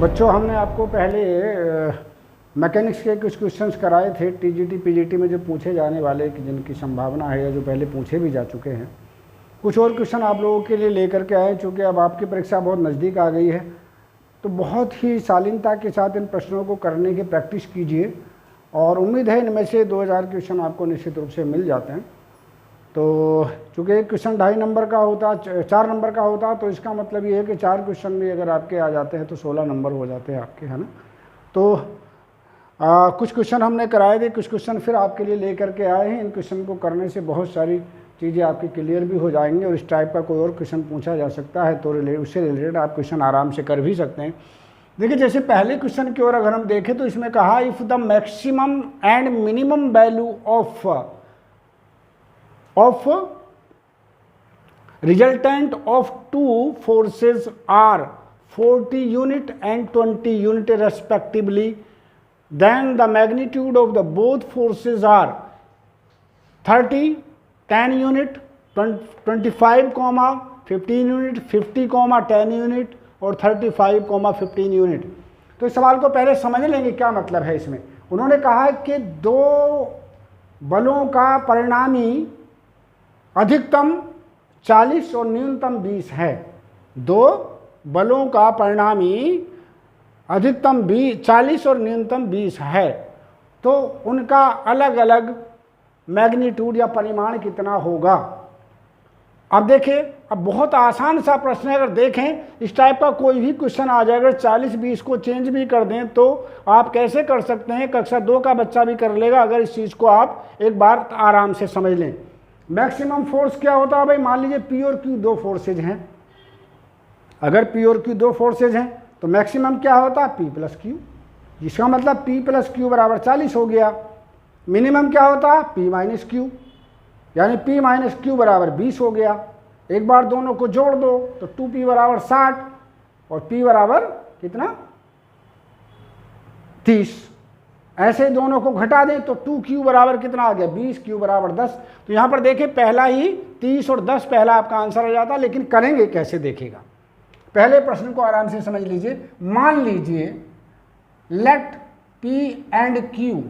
बच्चों, हमने आपको पहले मैकेनिक्स के कुछ क्वेश्चंस कराए थे टीजीटी पीजीटी में जो पूछे जाने वाले जिनकी संभावना है या जो पहले पूछे भी जा चुके हैं। कुछ और क्वेश्चन आप लोगों के लिए लेकर के आए, चूँकि अब आपकी परीक्षा बहुत नज़दीक आ गई है तो बहुत ही शालीनता के साथ इन प्रश्नों को करने की प्रैक्टिस कीजिए और उम्मीद है इनमें से 2000 क्वेश्चन आपको निश्चित रूप से मिल जाते हैं। तो चूँकि एक क्वेश्चन 2.5 नंबर का होता, 4 नंबर का होता, तो इसका मतलब ये है कि 4 क्वेश्चन भी अगर आपके आ जाते हैं तो 16 नंबर हो जाते हैं आपके, है ना। तो कुछ क्वेश्चन हमने कराए थे, कुछ क्वेश्चन फिर आपके लिए लेकर के आए हैं। इन क्वेश्चन को करने से बहुत सारी चीज़ें आपकी क्लियर भी हो जाएंगी और इस टाइप का कोई और क्वेश्चन पूछा जा सकता है तो उससे रिलेटेड आप क्वेश्चन आराम से कर भी सकते हैं। देखिए, जैसे पहले क्वेश्चन की ओर अगर हम देखें तो इसमें कहा if the maximum and minimum value of resultant of two forces are 40 unit and 20 unit respectively, then the magnitude of the both forces are 30 10 unit 25 15 unit 50 10 unit और 35 15 यूनिट। तो इस सवाल को पहले समझ लेंगे क्या मतलब है इसमें। उन्होंने कहा कि दो बलों का परिणामी अधिकतम 40 और न्यूनतम 20 है। दो बलों का परिणामी अधिकतम 40 और न्यूनतम 20 है, तो उनका अलग अलग मैग्नीट्यूड या परिमाण कितना होगा। अब देखिए, अब बहुत आसान सा प्रश्न है। अगर देखें इस टाइप का कोई भी क्वेश्चन आ जाए, अगर 40-20 को चेंज भी कर दें तो आप कैसे कर सकते हैं, कक्षा 2 का बच्चा भी कर लेगा अगर इस चीज़ को आप एक बार आराम से समझ लें। मैक्सिमम फोर्स क्या होता है भाई, मान लीजिए पी और क्यू दो फोर्सेज हैं। अगर पी और क्यू दो फोर्सेज हैं तो मैक्सिमम क्या होता है, पी प्लस क्यू, जिसका मतलब पी प्लस क्यू बराबर 40 हो गया। मिनिमम क्या होता है, पी माइनस क्यू, यानी पी माइनस क्यू बराबर 20 हो गया। एक बार दोनों को जोड़ दो तो 2p बराबर 60 और p बराबर कितना, 30। ऐसे दोनों को घटा दें तो 2q बराबर कितना आ गया, 20, q बराबर 10। तो यहाँ पर देखें पहला ही 30 और 10 पहला आपका आंसर हो जाता, लेकिन करेंगे कैसे देखिएगा। पहले प्रश्न को आराम से समझ लीजिए। मान लीजिए let p and q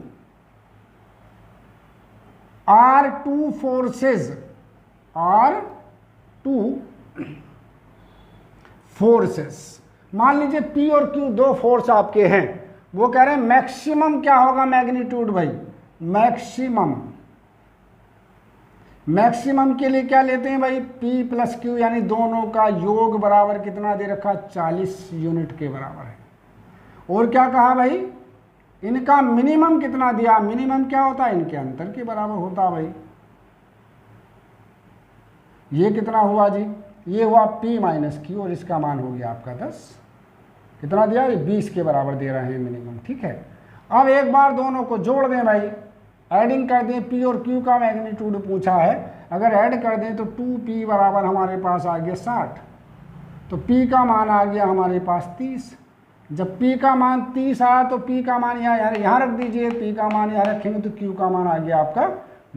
are two forces, मान लीजिए p और q दो फोर्स आपके हैं। वो कह रहे हैं मैक्सिमम क्या होगा मैग्नीट्यूड भाई, मैक्सिमम के लिए क्या लेते हैं भाई, p प्लस क्यू, यानी दोनों का योग बराबर कितना दे रखा, 40 यूनिट के बराबर है। और क्या कहा भाई, इनका मिनिमम कितना दिया, मिनिमम क्या होता है, इनके अंतर के बराबर होता है भाई। ये कितना हुआ जी, ये हुआ p माइनस क्यू और इसका मान हो गया आपका 10। कितना दिया, ये 20 के बराबर दे रहे हैं मिनिमम, ठीक है। अब एक बार दोनों को जोड़ दें भाई, एडिंग कर दें, p और q का मैग्नीट्यूड पूछा है। अगर ऐड कर दें तो 2p बराबर हमारे पास आ गया 60, तो p का मान आ गया हमारे पास 30। जब p का मान 30 आया तो p का मान यहाँ रख दीजिए, p का मान यहाँ रखेंगे तो q का मान आ गया आपका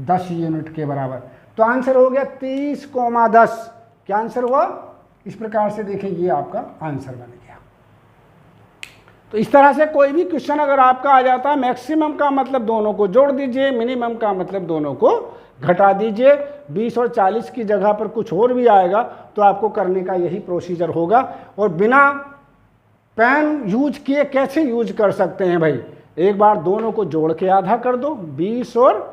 10 यूनिट के बराबर। तो आंसर हो गया 30,10। क्या आंसर हुआ, इस प्रकार से देखें ये आपका आंसर बन गया। तो इस तरह से कोई भी क्वेश्चन अगर आपका आ जाता है, मैक्सिमम का मतलब दोनों को जोड़ दीजिए, मिनिमम का मतलब दोनों को घटा दीजिए। 20 और 40 की जगह पर कुछ और भी आएगा तो आपको करने का यही प्रोसीजर होगा। और बिना पेन यूज किए कैसे यूज कर सकते हैं भाई, एक बार दोनों को जोड़ के आधा कर दो, 20 और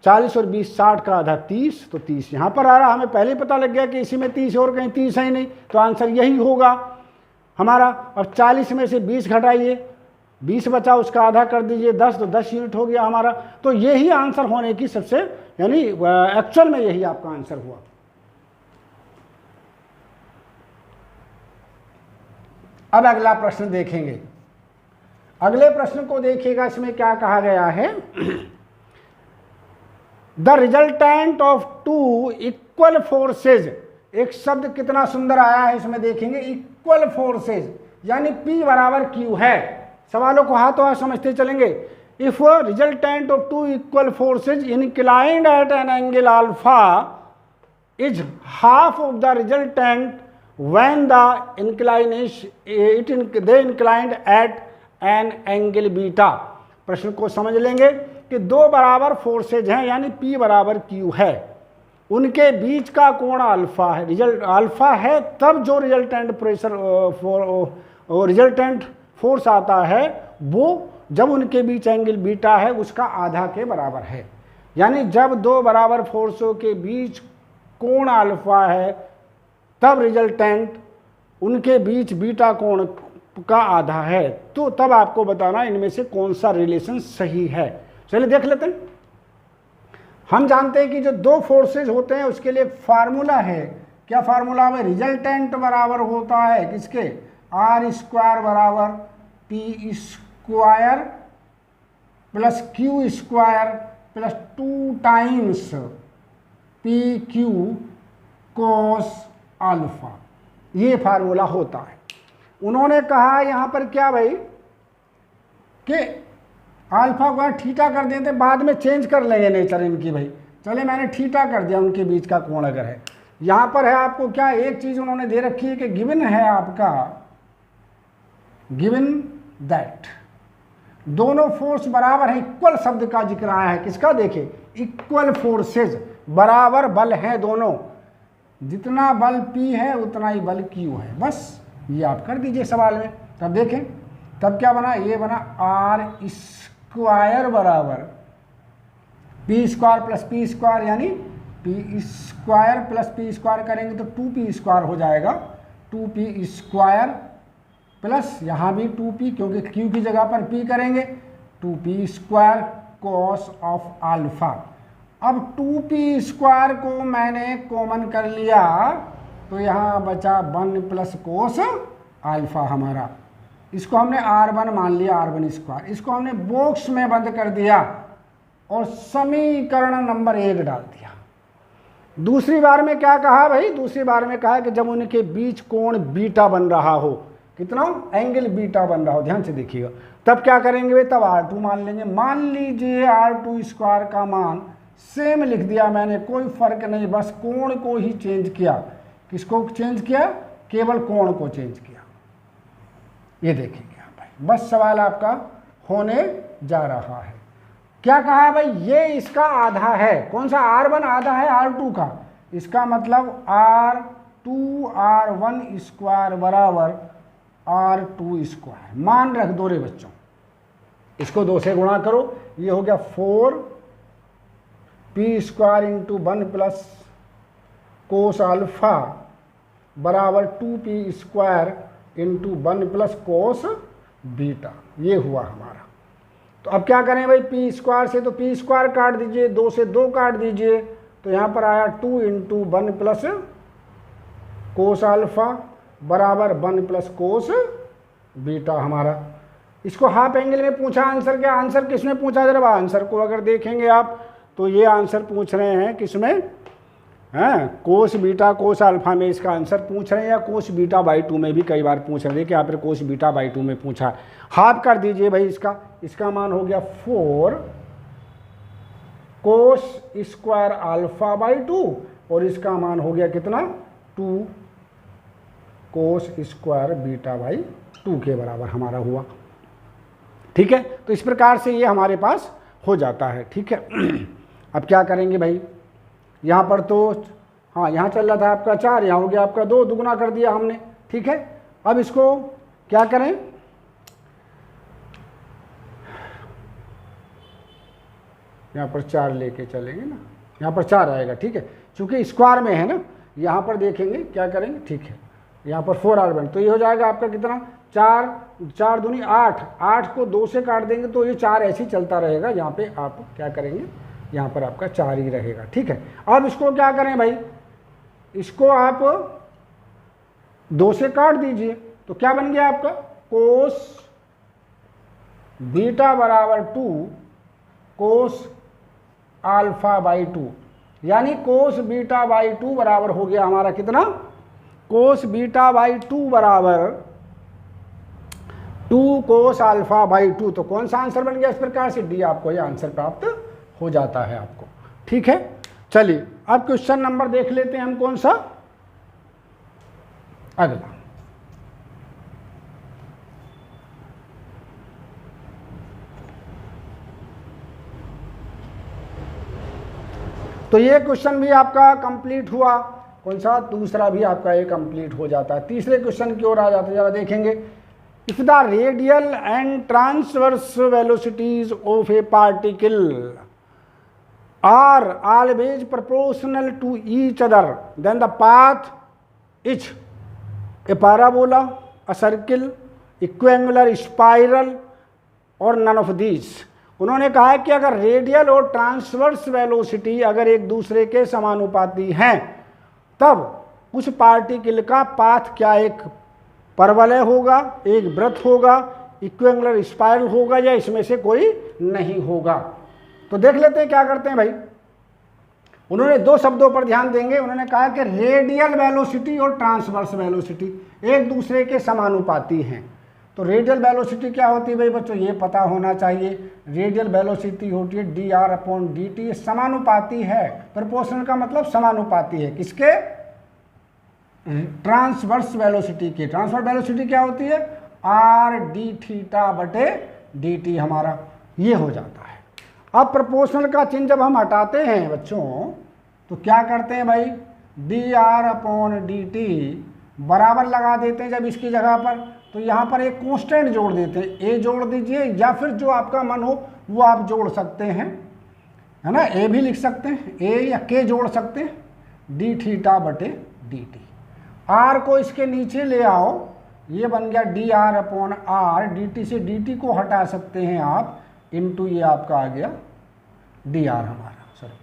40 और 20 60 का आधा 30, तो 30 यहाँ पर आ रहा। हमें पहले ही पता लग गया कि इसी में 30 और कहीं 30 है ही नहीं, तो आंसर यही होगा हमारा। अब 40 में से 20 घटाइए, 20 बचा उसका आधा कर दीजिए 10, तो 10 यूनिट हो गया हमारा। तो यही आंसर होने की सबसे, यानी एक्चुअल में यही आपका आंसर हुआ। अब अगला प्रश्न देखेंगे। अगले प्रश्न को देखिएगा, इसमें क्या कहा गया है, the resultant of two equal forces. एक शब्द कितना सुंदर आया है इसमें, देखेंगे इक्वल फोर्सेज, यानी P बराबर Q है। सवालों को हाथों हाथ समझते चलेंगे। If resultant of two equal forces inclined at an angle alpha is half of the resultant when the inclination they inclined at an angle beta. प्रश्न को समझ लेंगे कि दो बराबर फोर्सेज हैं यानी P बराबर Q है, उनके बीच का कोण अल्फा है, रिजल्ट अल्फा है, तब जो रिजल्टेंट प्रेशर रिजल्टेंट फोर्स आता है वो जब उनके बीच एंगल बीटा है उसका आधा के बराबर है। यानी जब दो बराबर फोर्सों के बीच कोण अल्फा है तब रिजल्टेंट उनके बीच बीटा कोण का आधा है। तो तब आपको बताना इनमें से कौन सा रिलेशन सही है। चलिए देख लेते हैं। हम जानते हैं कि जो दो फोर्सेज होते हैं उसके लिए फार्मूला है। क्या फार्मूला है? रिजल्टेंट बराबर होता है किसके? आर स्क्वायर बराबर p square plus Q square plus 2 times P Q cos alpha. ये फार्मूला होता है। उन्होंने कहा यहां पर क्या भाई कि अल्फा को थीटा कर देते, बाद में चेंज कर लेंगे नेचर इनकी भाई। चले मैंने थीटा कर दिया उनके बीच का कोण अगर है। यहां पर है आपको क्या एक चीज उन्होंने दे रखी है कि गिवन है आपका, गिवन दैट दोनों फोर्स बराबर है। इक्वल शब्द का जिक्र आया है किसका? देखे इक्वल फोर्सेज, बराबर बल है दोनों, जितना बल P है उतना ही बल Q है। बस ये आप कर दीजिए सवाल में। तब देखें तब क्या बना, ये बना आर स्क्वायर बराबर p square plus p square, यानी p square plus p square करेंगे तो 2p स्क्वायर हो जाएगा। 2p स्क्वायर प्लस यहाँ भी 2p, क्योंकि q की जगह पर p करेंगे, 2p square cos of alpha. अब 2p स्क्वायर को मैंने कॉमन कर लिया तो यहाँ बचा 1 प्लस कोस अल्फा हमारा। इसको हमने r1 मान लिया, r1 स्क्वायर। इसको हमने बॉक्स में बंद कर दिया और समीकरण नंबर 1 डाल दिया। दूसरी बार में क्या कहा भाई? दूसरी बार में कहा कि जब उनके बीच कोण बीटा बन रहा हो, कितना? एंगल बीटा बन रहा हो। ध्यान से देखिएगा। तब क्या करेंगे भाई? तब r2 मान लेंगे। मान लीजिए r2 स्क्वायर का मान सेम लिख दिया मैंने, कोई फर्क नहीं, बस कोण को ही चेंज किया। किसको चेंज किया? केवल कोण को चेंज किया। ये देखेंगे आप भाई, बस सवाल आपका होने जा रहा है। क्या कहा भाई? ये इसका आधा है। कौन सा? r1 आधा है r2 का। इसका मतलब r2 r1 स्क्वायर बराबर r2 स्क्वायर। मान रख दो रे बच्चों, इसको 2 से गुणा करो, ये हो गया 4p square into 1 plus cos alpha बराबर 2p square into 1 plus cos beta. ये हुआ हमारा। तो अब क्या करें भाई? p स्क्वायर से तो p स्क्वायर काट दीजिए, 2 से 2 काट दीजिए, तो यहाँ पर आया 2 इंटू 1 प्लस कोस अल्फा बराबर 1 प्लस कोस बीटा हमारा। इसको हाफ एंगल में पूछा आंसर। क्या आंसर किसने पूछा? जरा आंसर को अगर देखेंगे आप तो ये आंसर पूछ रहे हैं किसमें? हैं कोस बीटा कोस अल्फा में इसका आंसर पूछ रहे हैं, या कोस बीटा बाई 2 में भी कई बार पूछ रहे हैं कि यहाँ पर कोस बीटा बाई 2 में पूछा। हाफ कर दीजिए भाई इसका मान हो गया 4 कोस स्क्वायर अल्फा बाई 2 और इसका मान हो गया कितना? 2 कोस स्क्वायर बीटा बाई 2 के बराबर हमारा हुआ। ठीक है, तो इस प्रकार से ये हमारे पास हो जाता है। ठीक है, अब क्या करेंगे भाई? यहाँ पर तो हाँ यहाँ चल रहा था आपका 4, यहाँ हो गया आपका 2, दुगुना कर दिया हमने। ठीक है, अब इसको क्या करें? यहाँ पर 4 लेके चलेंगे ना, यहाँ पर 4 आएगा। ठीक है, चूंकि स्क्वायर में है ना, यहाँ पर देखेंगे क्या करेंगे। ठीक है, यहाँ पर 4r बन, तो ये हो जाएगा आपका कितना? 4 दूनी 8, 8 को 2 से काट देंगे तो ये 4 ऐसे ही चलता रहेगा। यहाँ पे आप क्या करेंगे? यहाँ पर आपका 4 ही रहेगा। ठीक है, अब इसको क्या करें भाई? इसको आप 2 से काट दीजिए तो क्या बन गया आपका? कोस बीटा बराबर 2 कोस अल्फा बाई 2, यानी कोस बीटा बाई 2 बराबर हो गया हमारा कितना? कोस बीटा बाई 2 बराबर 2 कोस अल्फा बाई 2। तो कौन सा आंसर बन गया? इस प्रकार से डी आपको ये आंसर प्राप्त हो जाता है आपको। ठीक है, चलिए अब क्वेश्चन नंबर देख लेते हैं हम। कौन सा? अगला, तो ये क्वेश्चन भी आपका कंप्लीट हुआ। कौन सा? दूसरा भी आपका ये कंप्लीट हो जाता है। तीसरे क्वेश्चन की ओर आ जाते हैं, जरा देखेंगे। If the radial and transverse velocities of a particle are always proportional to each other then the path is a parabola, a circle, equiangular spiral और नन ऑफ दीज। उन्होंने कहा है कि अगर रेडियल और ट्रांसवर्स वेलोसिटी अगर एक दूसरे के समानुपाती हैं, तब उस पार्टिकल का पाथ क्या एक परवलय होगा, एक वृत्त होगा, इक्विएंगुलर स्पाइरल होगा, या इसमें से कोई नहीं होगा। तो देख लेते हैं क्या करते हैं भाई। उन्होंने दो शब्दों पर ध्यान देंगे। उन्होंने कहा कि रेडियल वेलोसिटी और ट्रांसवर्स वेलोसिटी एक दूसरे के समानुपाती हैं। तो रेडियल वेलोसिटी क्या होती है भाई बच्चों, ये पता होना चाहिए। रेडियल वेलोसिटी होती है dr/dt, समानुपाती है। प्रोपोर्शनल का मतलब समानुपाती है, किसके? ट्रांसवर्स वेलोसिटी के। ट्रांसवर्स वेलोसिटी क्या होती है? r/d(θ/dt हमारा ये हो जाता है। अब प्रोपोर्शनल का चिन्ह जब हम हटाते हैं बच्चों, तो क्या करते हैं भाई, dr/dt बराबर लगा देते हैं जब इसकी जगह पर, तो यहाँ पर एक कांस्टेंट जोड़ देते हैं। ए जोड़ दीजिए, या फिर जो आपका मन हो वो आप जोड़ सकते हैं, है ना। ए भी लिख सकते हैं, ए या के जोड़ सकते हैं, dθ/dt। आर को इसके नीचे ले आओ, ये बन गया dr/r। dt से dt को हटा सकते हैं आप, इनटू ये आपका आ गया dr हमारा, सॉरी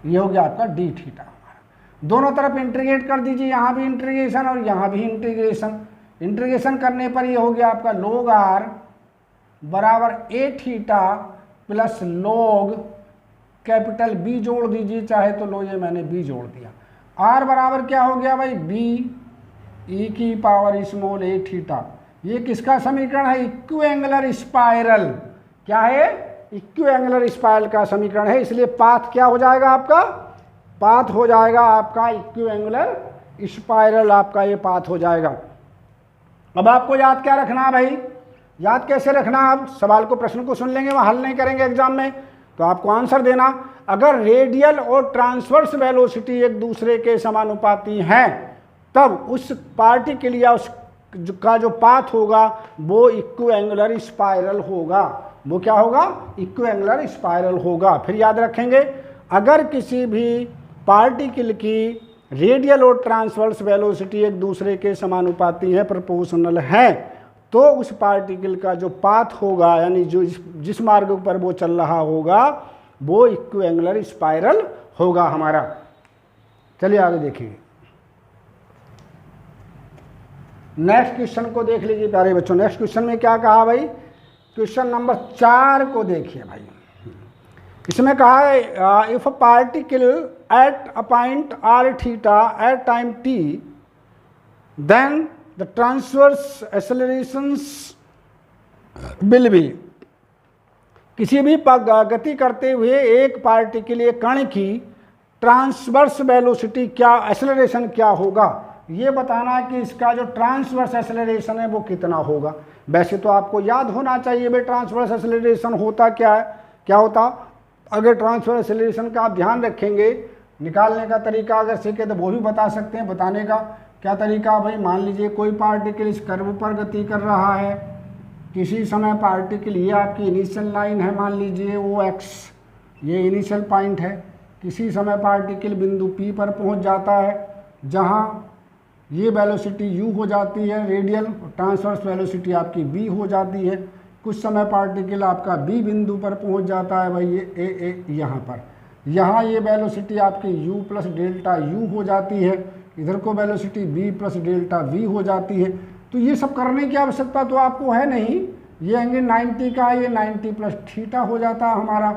ये हो गया आपका dθ हमारा। दोनों तरफ इंटीग्रेट कर दीजिए, यहाँ भी इंटीग्रेशन और यहाँ भी इंटीग्रेशन। इंटीग्रेशन करने पर ये हो गया आपका log r बराबर a θ plus log capital B जोड़ दीजिए, चाहे तो लो ये मैंने B जोड़ दिया। r बराबर क्या हो गया भाई, b e की पावर स्मॉल a θ। ये किसका समीकरण है? इक्विएंगुलर स्पाइरल। क्या है? इक्विएंगुलर स्पाइरल का समीकरण है। इसलिए पाथ क्या हो जाएगा आपका? पाथ हो जाएगा आपका इक्विएंगुलर स्पाइरल, आपका ये पाथ हो जाएगा। अब आपको याद क्या रखना है भाई? याद कैसे रखना? आप सवाल को, प्रश्न को सुन लेंगे, वहाँ हल नहीं करेंगे एग्जाम में, तो आपको आंसर देना। अगर रेडियल और ट्रांसवर्स वेलोसिटी एक दूसरे के समानुपाती हैं, तब उस पार्टिकल या उस का जो पाथ होगा वो इक्विएंगुलर स्पाइरल होगा। वो क्या होगा? इक्विएंगुलर स्पाइरल होगा। फिर याद रखेंगे, अगर किसी भी पार्टिकल की रेडियल और ट्रांसवर्स वेलोसिटी एक दूसरे के समानुपाती है, प्रोपोर्शनल है, तो उस पार्टिकल का जो पाथ होगा, यानी जो जिस मार्ग पर वो चल रहा होगा, वो इक्विएंगुलर स्पाइरल होगा हमारा। चलिए आगे देखेंगे। नेक्स्ट क्वेश्चन को देख लीजिए प्यारे बच्चों। नेक्स्ट क्वेश्चन में क्या कहा भाई? क्वेश्चन नंबर 4 को देखिए भाई। इसमें कहा है if a particle at a point r θ at time t, then the transverse accelerations will be. किसी भी गति करते हुए एक पार्टिकल, एक कण की ट्रांसवर्स वेलोसिटी क्या, एक्सेलरेशन क्या होगा, ये बताना है कि इसका जो ट्रांसवर्स एक्सेलरेशन है वो कितना होगा। वैसे तो आपको याद होना चाहिए भाई ट्रांसवर्स एक्सेलरेशन होता क्या है, क्या होता। अगर ट्रांसवर्स एक्सेलरेशन का आप ध्यान रखेंगे, निकालने का तरीका अगर सीखे तो वो भी बता सकते हैं। बताने का क्या तरीका भाई? मान लीजिए कोई पार्टिकल इस कर्व पर गति कर रहा है, किसी समय पार्टिकल, ये आपकी इनिशियल लाइन है, मान लीजिए OX, ये इनिशियल पॉइंट है। किसी समय पार्टिकल बिंदु P पर पहुंच जाता है, जहां ये वेलोसिटी u हो जाती है रेडियल, ट्रांसवर्स वेलोसिटी आपकी v हो जाती है। कुछ समय पार्टिकल आपका b बिंदु पर पहुंच जाता है भाई, ये a यहाँ पर, यहाँ ये वेलोसिटी आपकी u प्लस डेल्टा u हो जाती है, इधर को velocity v plus delta v हो जाती है। तो ये सब करने की आवश्यकता तो आपको है नहीं। ये एंगल 90 का, ये 90 प्लस थीटा हो जाता है हमारा,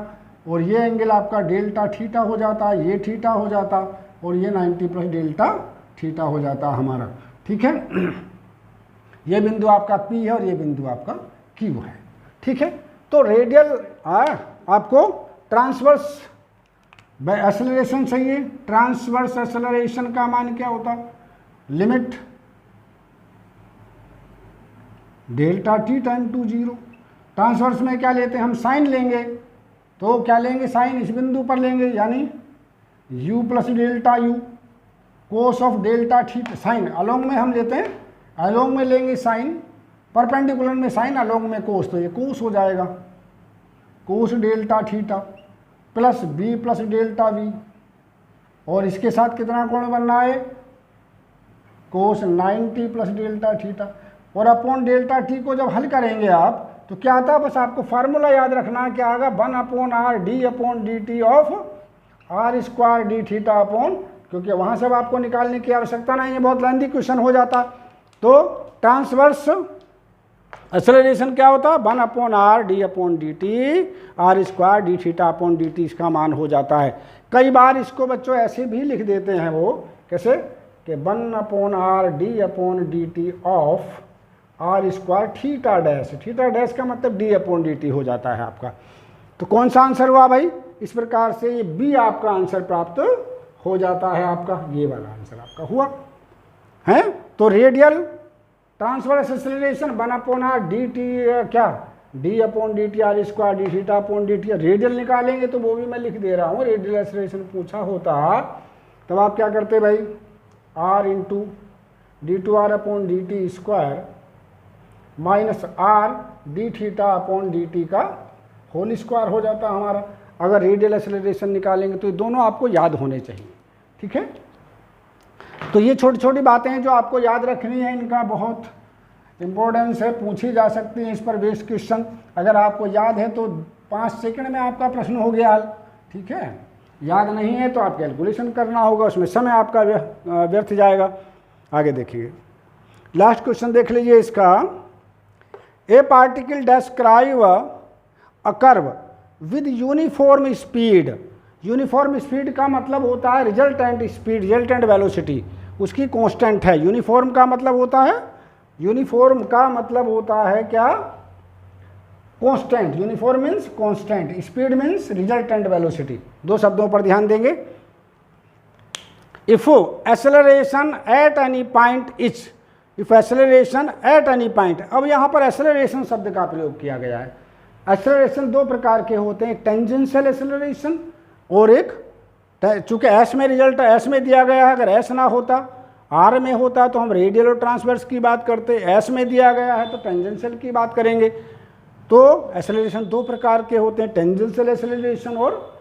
और ये एंगल आपका डेल्टा थीटा हो जाता है, ये थीटा हो जाता, और ये 90 प्लस डेल्टा थीटा हो जाता हमारा। ठीक है, ये बिंदु आपका P है और ये बिंदु आपका Q है। ठीक है, तो रेडियल आपको ट्रांसवर्स एक्सेलरेशन चाहिए। ट्रांसवर्स एक्सेलरेशन का मान क्या होता? Limit delta T time to 0। Transverse में क्या लेते हैं हम, साइन लेंगे, तो क्या लेंगे, साइन इस बिंदु पर लेंगे, यानी u plus delta u cos of delta theta. Sine along में हम लेते हैं, अलोंग में लेंगे साइन, परपेंडिकुलर में साइन, अलोंग में कोस, तो ये कोस हो जाएगा, cos delta theta plus b plus delta v, और इसके साथ कितना कोण बनना है, कोस 90 प्लस डेल्टा थीटा। और अपॉन डेल्टा टी को जब हल करेंगे आप तो क्या आता है, बस आपको फार्मूला याद रखना है, क्या आएगा, 1/r d/dt of r square D theta upon, क्योंकि वहाँ से अब आपको निकालने की आवश्यकता नहीं है, बहुत लेंथी क्वेश्चन हो जाता। तो ट्रांसवर्स एक्सेलरेशन क्या होता है, 1/r d/dt r square D theta upon dt, इसका मान हो जाता है। कई बार इसको बच्चों ऐसे भी लिख देते हैं, वो कैसे कि 1/r d/dt of r square theta dash, theta dash का मतलब d/dt हो जाता है आपका। तो कौन सा आंसर हुआ भाई, इस प्रकार से ये बी आपका आंसर प्राप्त हो जाता है, आपका ये वाला आंसर आपका हुआ है। तो radial transverse acceleration 1/r dt क्या d/dt r square D theta upon dt, radial निकालेंगे तो वो भी मैं लिख दे रहा हूँ, रेडियल एक्सेलरेशन पूछा होता तब आप क्या करते भाई, r into d2r upon dt square minus r D theta upon dt का होल स्क्वायर हो जाता हमारा। अगर रेडियल एक्सेलरेशन निकालेंगे तो ये दोनों आपको याद होने चाहिए, ठीक है। तो ये छोटी छोटी बातें हैं जो आपको याद रखनी है, इनका बहुत इम्पोर्टेंस है, पूछी जा सकती है इस पर बेस्ड क्वेश्चन। अगर आपको याद है तो 5 सेकंड में आपका प्रश्न हो गया हल, ठीक है। याद नहीं है तो आप कैलकुलेशन करना होगा, उसमें समय आपका व्यर्थ जाएगा। आगे देखिए, लास्ट क्वेश्चन देख लीजिए इसका, ए particle describe a curve with uniform speed. Uniform speed का मतलब होता है रिजल्टेंट स्पीड, रिजल्टेंट वेलोसिटी उसकी कांस्टेंट है। यूनिफॉर्म का मतलब होता है, यूनिफॉर्म का मतलब होता है क्या, constant. Uniform means constant, speed means resultant velocity. दो शब्दों पर ध्यान देंगे। If acceleration at any point is, if acceleration at any point, अब यहाँ पर एक्सेलरेशन शब्द का प्रयोग किया गया है। एक्सेलरेशन दो प्रकार के होते हैं, एक टेंजेंशियल एक्सेलरेशन और एक, चूंकि एस में रिजल्ट एस में दिया गया है, अगर एस ना होता आर में होता तो हम रेडियल और ट्रांसवर्स की बात करते, एस में दिया गया है तो टेंजेंशियल की बात करेंगे। तो एक्सेलरेशन दो प्रकार के होते हैं, टेंजेंशियल एक्सेलरेशन और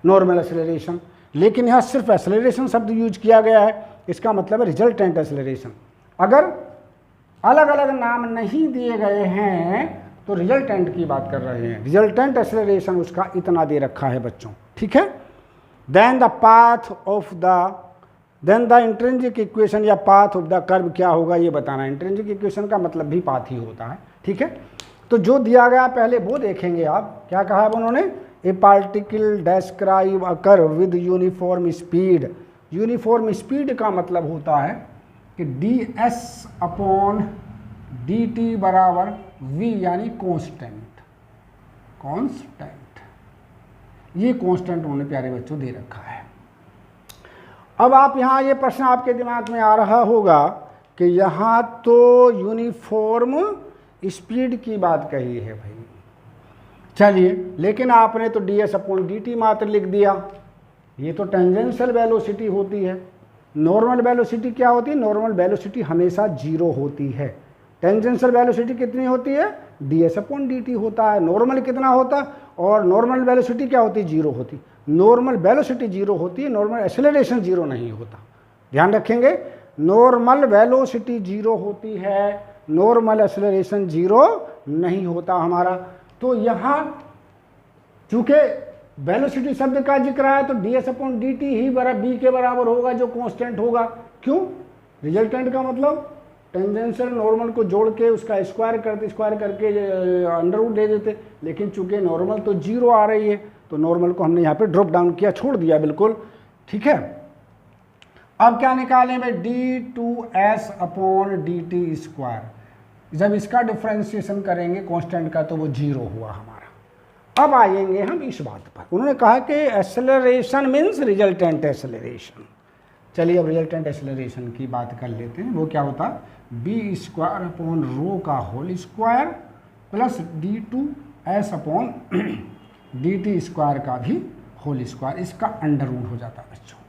नॉर्मल एक्सेलरेशन। लेकिन यहाँ सिर्फ एक्सेलरेशन शब्द यूज किया गया है, इसका मतलब है रिजल्टेंट एक्सेलरेशन। अगर अलग अलग नाम नहीं दिए गए हैं तो रिजल्टेंट की बात कर रहे हैं, रिजल्टेंट एक्सेलरेशन उसका इतना दे रखा है बच्चों, ठीक है। Then the path of the, then the intrinsic equation या पाथ ऑफ द कर्व क्या होगा ये बताना। इंट्रिंसिक इक्वेशन का मतलब भी पाथ ही होता है, ठीक है। तो जो दिया गया पहले वो देखेंगे आप, क्या कहा है उन्होंने, ए particle describe a curve with uniform speed. Uniform speed का मतलब होता है कि ds अपॉन dt बराबर v, यानी कांस्टेंट, कांस्टेंट। ये कांस्टेंट उन्होंने प्यारे बच्चों दे रखा है। अब आप यहाँ ये प्रश्न आपके दिमाग में आ रहा होगा कि यहाँ तो यूनिफॉर्म स्पीड की बात कही है भाई, चलिए, लेकिन आपने तो ds अपॉन dt मात्र लिख दिया, ये तो टेंजेंशियल वेलोसिटी होती है। नॉर्मल वेलोसिटी क्या होती है, नॉर्मल वेलोसिटी हमेशा जीरो होती है। टेंजेंशियल वेलोसिटी कितनी होती है, ds अपॉन dt होता है। नॉर्मल कितना होता है, और नॉर्मल वेलोसिटी क्या होती है, जीरो होती। नॉर्मल वेलोसिटी जीरो होती है, नॉर्मल एक्सेलरेशन जीरो नहीं होता, ध्यान रखेंगे। नॉर्मल वेलोसिटी जीरो होती है, नॉर्मल एक्सेलरेशन जीरो नहीं होता हमारा। तो यहाँ चूंकि वेलोसिटी शब्द का जिक्र है तो ds अपॉन dt ही b के बराबर होगा, जो कांस्टेंट होगा। क्यों, रिजल्टेंट का मतलब टेंजेंशियल नॉर्मल को जोड़ के उसका स्क्वायर करते, स्क्वायर करके अंडर रूट दे देते, लेकिन चूंकि नॉर्मल तो जीरो आ रही है तो नॉर्मल को हमने यहाँ पे ड्रॉप डाउन किया, छोड़ दिया बिल्कुल, ठीक है। अब क्या निकालें भाई, d2s अपॉन dt स्क्वायर। जब इसका डिफ्रेंशिएशन करेंगे कांस्टेंट का तो वो जीरो हुआ हमारा। अब आएंगे हम इस बात पर, उन्होंने कहा कि एक्सेलरेशन मीन्स रिजल्टेंट एक्सेलरेशन। चलिए अब रिजल्टेंट एक्सेलरेशन की बात कर लेते हैं। वो क्या होता है, बी स्क्वायर अपॉन रो का whole square plus d2s upon dt square का भी होल स्क्वायर, इसका अंडर रूट हो जाता है बच्चों।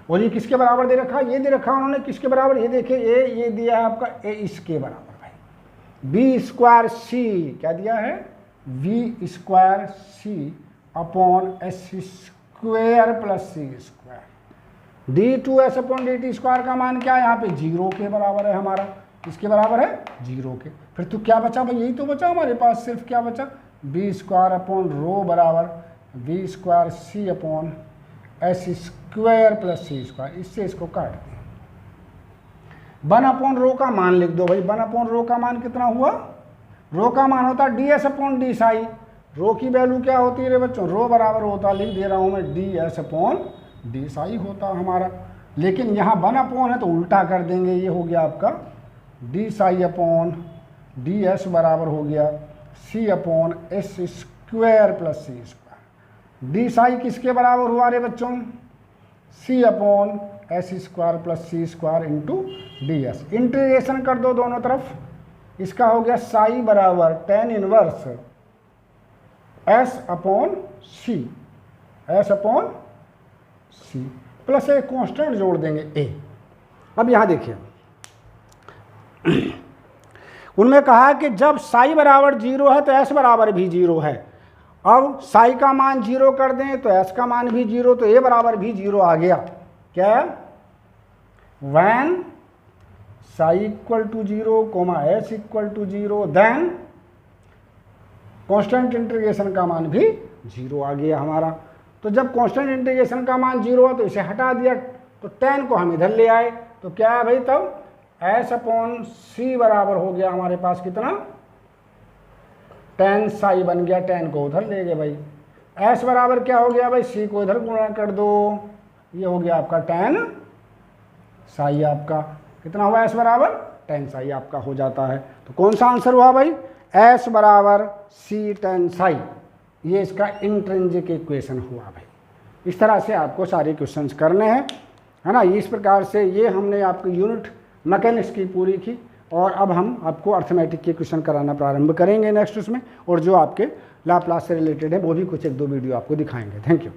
और ये किसके बराबर दे रखा है, ये दे रखा है उन्होंने किसके बराबर, ये देखिए ये दिया है आपका a इसके बराबर भाई, बी स्क्वायर सी क्या दिया है, v square c upon s square plus c square, d2s upon dt square का मान क्या है यहाँ पे 0 के बराबर है हमारा, किसके बराबर है 0 के। फिर तो क्या बचा भाई, यही तो बचा हमारे पास, सिर्फ क्या बचा, बी स्क्वायर अपॉन रो बराबर B square c upon s square plus c square, इससे इसको काट दें। 1 अपॉन रो का मान लिख दो भाई, 1 अपॉन रो का मान कितना हुआ, रो का मान होता है d s upon d psi, rho की वैल्यू क्या होती है रे बच्चों, रो बराबर होता, लिख दे रहा हूँ मैं, D s upon d Sai होता हमारा। लेकिन यहाँ 1 अपॉन है तो उल्टा कर देंगे, ये हो गया आपका d psi upon d s बराबर हो गया c upon s square plus c square. D psi किसके बराबर हुआ रे बच्चों, c upon s square plus c square into d s. Integration कर दो दोनों तरफ, इसका हो गया साई बराबर tan इनवर्स एस अपॉन सी, एस अपॉन सी प्लस एक कांस्टेंट जोड़ देंगे ए। अब यहाँ देखिए उनमें कहा कि जब साई बराबर 0 है तो एस बराबर भी 0 है। अब साई का मान 0 कर दें तो एस का मान भी 0, तो ए बराबर भी 0 आ गया। क्या, when psi equal to 0 comma S equal to 0 then constant integration का मान भी 0 आ गया हमारा। तो जब कांस्टेंट इंटीग्रेशन का मान 0 है तो इसे हटा दिया, तो tan को हम इधर ले आए, तो क्या है भाई, तब एस अपॉन सी बराबर हो गया हमारे पास कितना, tan साई बन गया, tan को उधर ले गए भाई। एस बराबर क्या हो गया भाई, सी को इधर गुणा कर दो, ये हो गया आपका tan साई, आपका कितना हुआ एस बराबर tan साई आपका हो जाता है। तो कौन सा आंसर हुआ भाई, एस बराबर सी tan साई, ये इसका इंट्रिंसिक इक्वेशन हुआ भाई। इस तरह से आपको सारे क्वेश्चंस करने हैं, है ना। इस प्रकार से ये हमने आपकी यूनिट मैकेनिक्स की पूरी की, और अब हम आपको अर्थमेटिक के क्वेश्चन कराना प्रारंभ करेंगे नेक्स्ट उसमें, और जो आपके लाप्लास से रिलेटेड है वो भी कुछ 1-2 वीडियो आपको दिखाएंगे। Thank you.